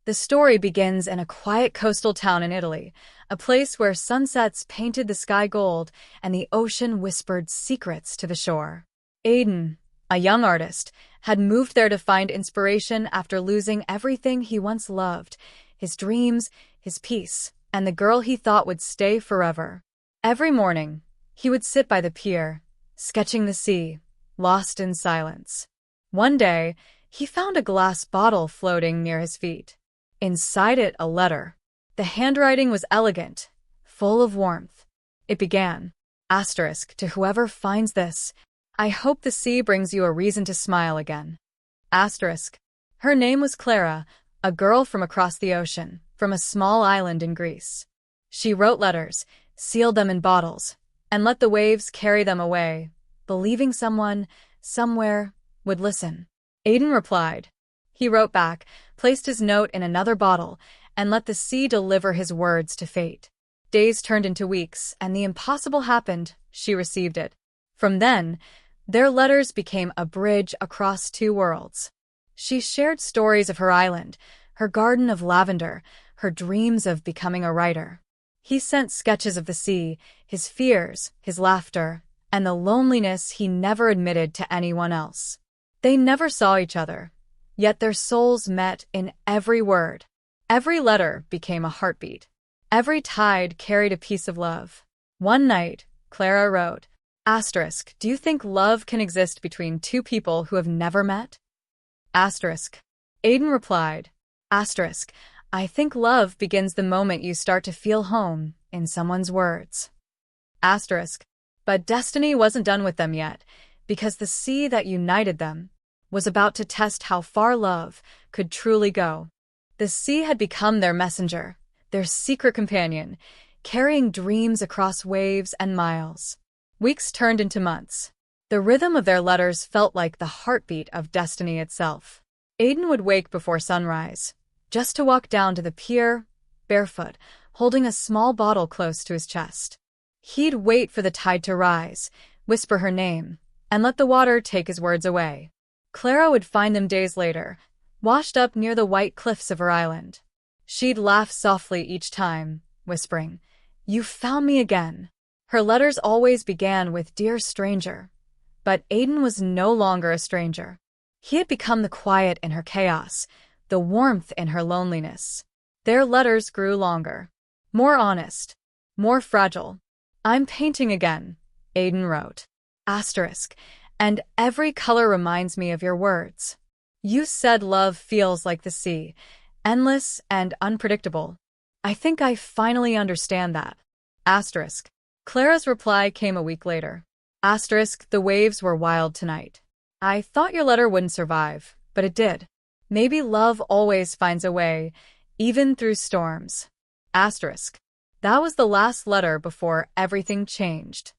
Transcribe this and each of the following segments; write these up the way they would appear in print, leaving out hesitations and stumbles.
The story begins in a quiet coastal town in Italy, a place where sunsets painted the sky gold and the ocean whispered secrets to the shore. Aiden, a young artist, had moved there to find inspiration after losing everything he once loved: his dreams, his peace, and the girl he thought would stay forever. Every morning, he would sit by the pier, sketching the sea, lost in silence. One day, he found a glass bottle floating near his feet. Inside it, a letter. The handwriting was elegant, full of warmth. It began, "Asterisk, to whoever finds this, I hope the sea brings you a reason to smile again." Asterisk. Her name was Clara, a girl from across the ocean, from a small island in Greece. She wrote letters, sealed them in bottles, and let the waves carry them away, believing someone, somewhere, would listen. Aiden replied. He wrote back, placed his note in another bottle, and let the sea deliver his words to fate. Days turned into weeks, and the impossible happened. She received it. From then, their letters became a bridge across two worlds. She shared stories of her island, her garden of lavender, her dreams of becoming a writer. He sent sketches of the sea, his fears, his laughter, and the loneliness he never admitted to anyone else. They never saw each other, yet their souls met in every word. Every letter became a heartbeat. Every tide carried a piece of love. One night, Clara wrote, Asterisk, do you think love can exist between two people who have never met? Asterisk. Aiden replied, Asterisk, I think love begins the moment you start to feel home in someone's words. Asterisk. But destiny wasn't done with them yet, because the sea that united them was about to test how far love could truly go. The sea had become their messenger, their secret companion, carrying dreams across waves and miles. Weeks turned into months. The rhythm of their letters felt like the heartbeat of destiny itself. Aiden would wake before sunrise, just to walk down to the pier, barefoot, holding a small bottle close to his chest. He'd wait for the tide to rise, whisper her name, and let the water take his words away. Clara would find them days later, washed up near the white cliffs of her island. She'd laugh softly each time, whispering, You found me again. Her letters always began with Dear Stranger. But Aiden was no longer a stranger. He had become the quiet in her chaos, the warmth in her loneliness. Their letters grew longer, more honest, more fragile. I'm painting again, Aiden wrote. Asterisk, and every color reminds me of your words. You said love feels like the sea, endless and unpredictable. I think I finally understand that. Asterisk. Clara's reply came a week later. Asterisk, the waves were wild tonight. I thought your letter wouldn't survive, but it did. Maybe love always finds a way, even through storms. Asterisk. That was the last letter before everything changed.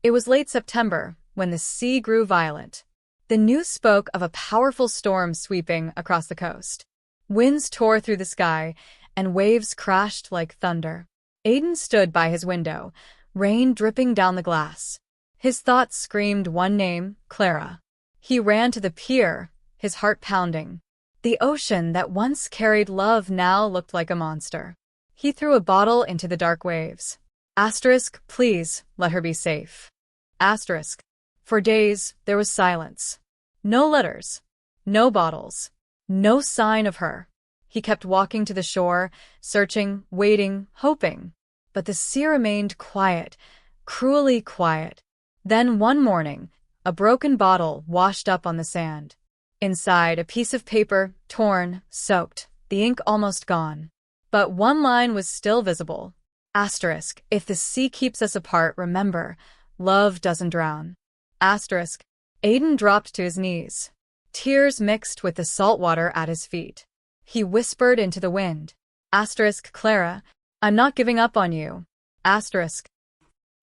It was late September when the sea grew violent. The news spoke of a powerful storm sweeping across the coast. Winds tore through the sky, and waves crashed like thunder. Aiden stood by his window, rain dripping down the glass. His thoughts screamed one name, Clara. He ran to the pier, his heart pounding. The ocean that once carried love now looked like a monster. He threw a bottle into the dark waves. Asterisk, please, let her be safe. Asterisk. For days, there was silence. No letters. No bottles. No sign of her. He kept walking to the shore, searching, waiting, hoping. But the sea remained quiet, cruelly quiet. Then one morning, a broken bottle washed up on the sand. Inside, a piece of paper, torn, soaked, the ink almost gone. But one line was still visible. Asterisk, if the sea keeps us apart, remember, love doesn't drown. Asterisk. Aiden dropped to his knees. Tears mixed with the salt water at his feet. He whispered into the wind. Asterisk, Clara, I'm not giving up on you. Asterisk.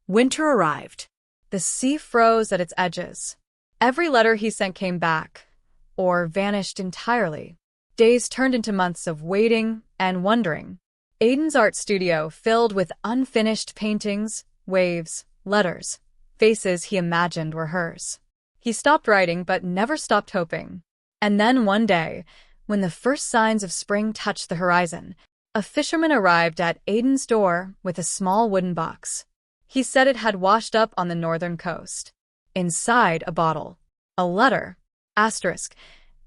Winter arrived. The sea froze at its edges. Every letter he sent came back, or vanished entirely. Days turned into months of waiting and wondering. Aiden's art studio filled with unfinished paintings, waves, letters, faces he imagined were hers. He stopped writing but never stopped hoping. And then one day, When the first signs of spring touched the horizon, a fisherman arrived at Aiden's door with a small wooden box. He said it had washed up on the northern coast. Inside a bottle. A letter. Asterisk.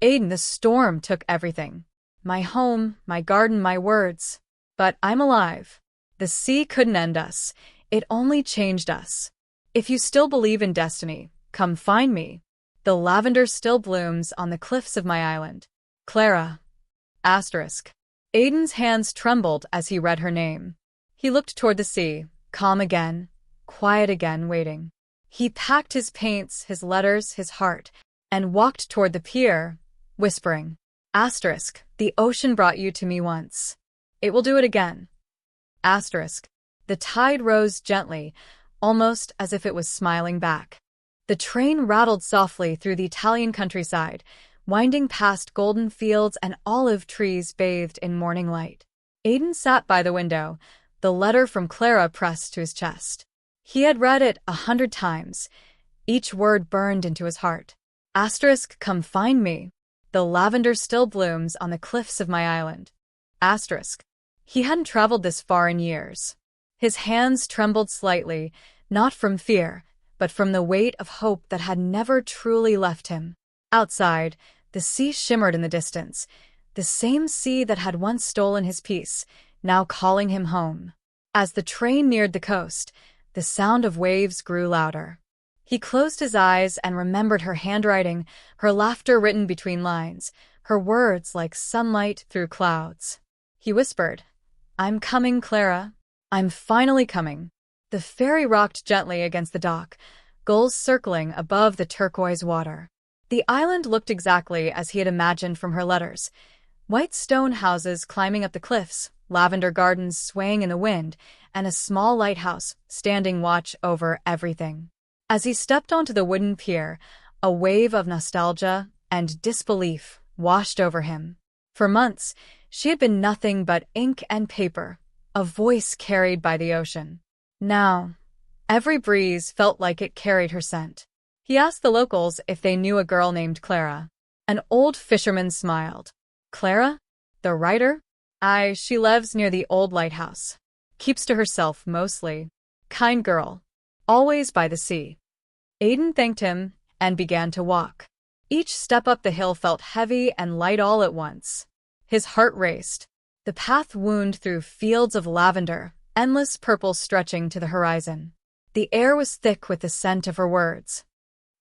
Aiden, the storm took everything. My home, my garden, my words. But I'm alive. The sea couldn't end us. It only changed us. If you still believe in destiny, come find me. The lavender still blooms on the cliffs of my island. Clara. Asterisk. Aiden's hands trembled as he read her name. He looked toward the sea, calm again, quiet again, waiting. He packed his paints, his letters, his heart, and walked toward the pier, whispering, Asterisk, the ocean brought you to me once. It will do it again. Asterisk. The tide rose gently, almost as if it was smiling back. The train rattled softly through the Italian countryside, winding past golden fields and olive trees bathed in morning light. Aiden sat by the window, the letter from Clara pressed to his chest. He had read it 100 times. Each word burned into his heart. Asterisk, come find me. The lavender still blooms on the cliffs of my island. Asterisk. He hadn't traveled this far in years. His hands trembled slightly, not from fear, but from the weight of hope that had never truly left him. Outside, the sea shimmered in the distance, the same sea that had once stolen his peace, now calling him home. As the train neared the coast, the sound of waves grew louder. He closed his eyes and remembered her handwriting, her laughter written between lines, her words like sunlight through clouds. He whispered, I'm coming, Clara. I'm finally coming. The ferry rocked gently against the dock, gulls circling above the turquoise water. The island looked exactly as he had imagined from her letters. White stone houses climbing up the cliffs, lavender gardens swaying in the wind, and a small lighthouse standing watch over everything. As he stepped onto the wooden pier, a wave of nostalgia and disbelief washed over him. For months, she had been nothing but ink and paper, a voice carried by the ocean. Now, every breeze felt like it carried her scent. He asked the locals if they knew a girl named Clara. An old fisherman smiled. Clara? The writer? Aye, she lives near the old lighthouse. Keeps to herself mostly. Kind girl. Always by the sea. Aiden thanked him and began to walk. Each step up the hill felt heavy and light all at once. His heart raced. The path wound through fields of lavender, endless purple stretching to the horizon. The air was thick with the scent of her words.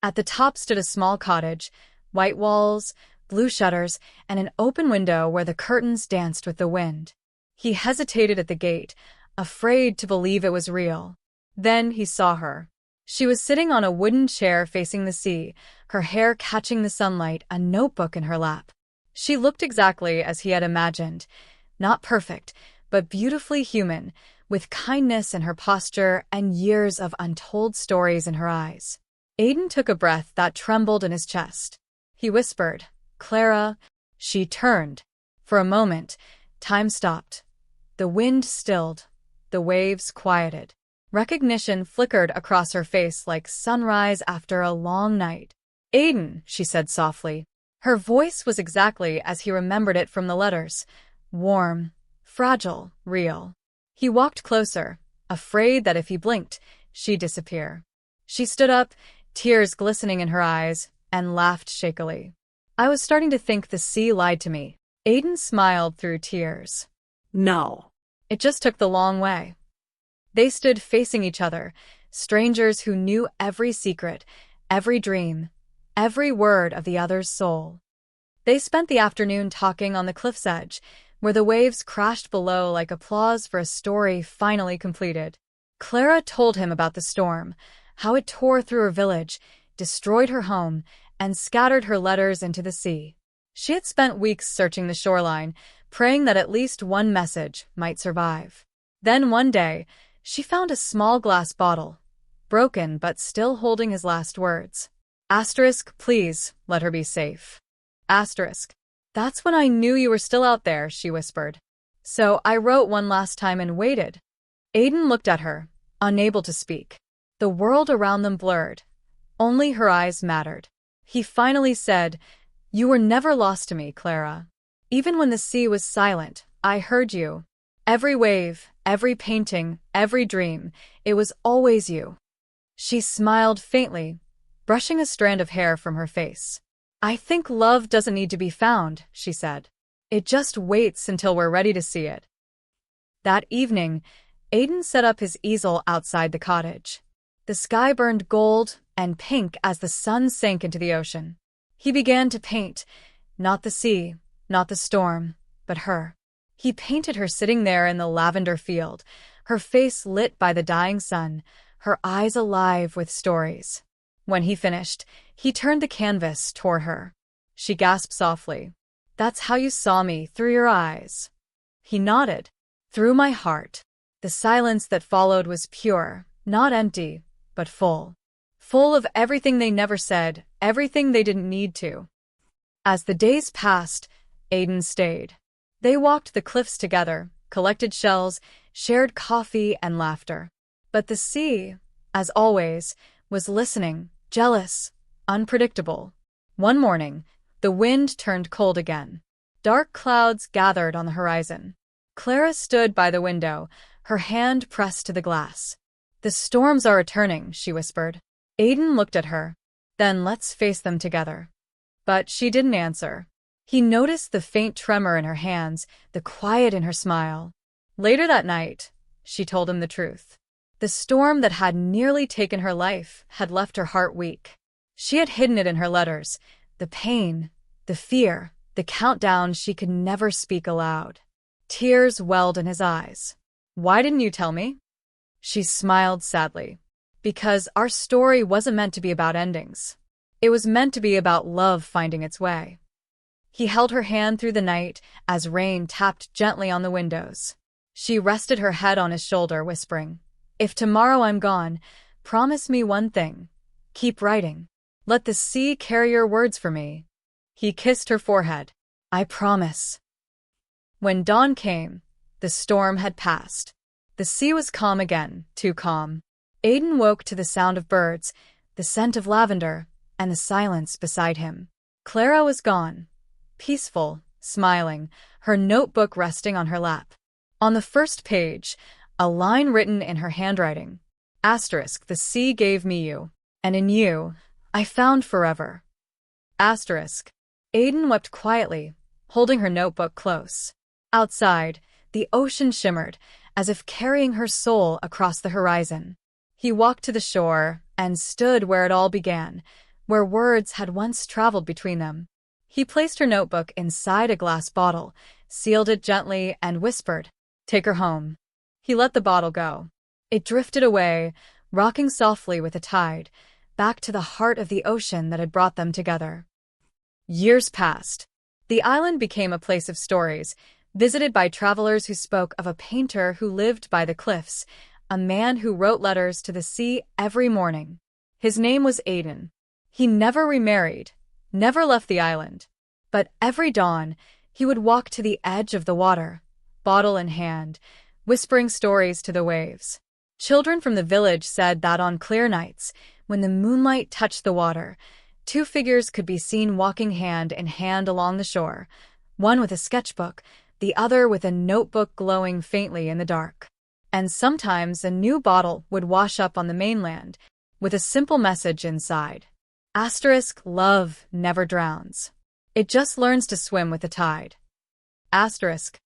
At the top stood a small cottage, white walls, blue shutters, and an open window where the curtains danced with the wind. He hesitated at the gate, afraid to believe it was real. Then he saw her. She was sitting on a wooden chair facing the sea, her hair catching the sunlight, a notebook in her lap. She looked exactly as he had imagined, not perfect, but beautifully human, with kindness in her posture and years of untold stories in her eyes. Aiden took a breath that trembled in his chest. He whispered, Clara. She turned. For a moment, time stopped. The wind stilled. The waves quieted. Recognition flickered across her face like sunrise after a long night. Aiden, she said softly. Her voice was exactly as he remembered it from the letters. Warm, fragile, real. He walked closer, afraid that if he blinked, she'd disappear. She stood up, tears glistening in her eyes, and laughed shakily. I was starting to think the sea lied to me. Aiden smiled through tears. No. It just took the long way. They stood facing each other, strangers who knew every secret, every dream, every word of the other's soul. They spent the afternoon talking on the cliff's edge, where the waves crashed below like applause for a story finally completed. Clara told him about the storm, how it tore through her village, destroyed her home, and scattered her letters into the sea. She had spent weeks searching the shoreline, praying that at least one message might survive. Then one day, she found a small glass bottle, broken but still holding his last words. Asterisk, please, let her be safe. Asterisk. That's when I knew you were still out there, she whispered. So I wrote one last time and waited. Aiden looked at her, unable to speak. The world around them blurred. Only her eyes mattered. He finally said, You were never lost to me, Clara. Even when the sea was silent, I heard you. Every wave, every painting, every dream, it was always you. She smiled faintly, brushing a strand of hair from her face. I think love doesn't need to be found, she said. It just waits until we're ready to see it. That evening, Aiden set up his easel outside the cottage. The sky burned gold and pink as the sun sank into the ocean. He began to paint, not the sea, not the storm, but her. He painted her sitting there in the lavender field, her face lit by the dying sun, her eyes alive with stories. When he finished, he turned the canvas toward her. She gasped softly. That's how you saw me, through your eyes. He nodded. Through my heart. The silence that followed was pure, not empty, but full. Full of everything they never said, everything they didn't need to. As the days passed, Aiden stayed. They walked the cliffs together, collected shells, shared coffee and laughter. But the sea, as always, was listening, jealous, unpredictable. One morning, the wind turned cold again. Dark clouds gathered on the horizon. Clara stood by the window, her hand pressed to the glass. The storms are returning, she whispered. Aiden looked at her. Then let's face them together. But she didn't answer. He noticed the faint tremor in her hands, the quiet in her smile. Later that night, she told him the truth. The storm that had nearly taken her life had left her heart weak. She had hidden it in her letters, the pain, the fear, the countdown she could never speak aloud. Tears welled in his eyes. Why didn't you tell me? She smiled sadly. Because our story wasn't meant to be about endings. It was meant to be about love finding its way. He held her hand through the night as rain tapped gently on the windows. She rested her head on his shoulder, whispering, If tomorrow I'm gone, promise me one thing. Keep writing. Let the sea carry your words for me. He kissed her forehead. I promise. When dawn came, the storm had passed. The sea was calm again, too calm. Aiden woke to the sound of birds, the scent of lavender, and the silence beside him. Clara was gone. Peaceful, smiling, her notebook resting on her lap. On the first page, a line written in her handwriting. Asterisk, the sea gave me you, and in you, I found forever. Asterisk. Aiden wept quietly, holding her notebook close. Outside, the ocean shimmered, as if carrying her soul across the horizon. He walked to the shore and stood where it all began, where words had once traveled between them. He placed her notebook inside a glass bottle, sealed it gently, and whispered, Take her home. He let the bottle go. It drifted away, rocking softly with the tide, back to the heart of the ocean that had brought them together. Years passed. The island became a place of stories, visited by travelers who spoke of a painter who lived by the cliffs, a man who wrote letters to the sea every morning. His name was Aiden. He never remarried, never left the island. But every dawn, he would walk to the edge of the water, bottle in hand, whispering stories to the waves. Children from the village said that on clear nights, when the moonlight touched the water, two figures could be seen walking hand in hand along the shore, one with a sketchbook, the other with a notebook glowing faintly in the dark. And sometimes a new bottle would wash up on the mainland, with a simple message inside. Asterisk, love never drowns. It just learns to swim with the tide. Asterisk,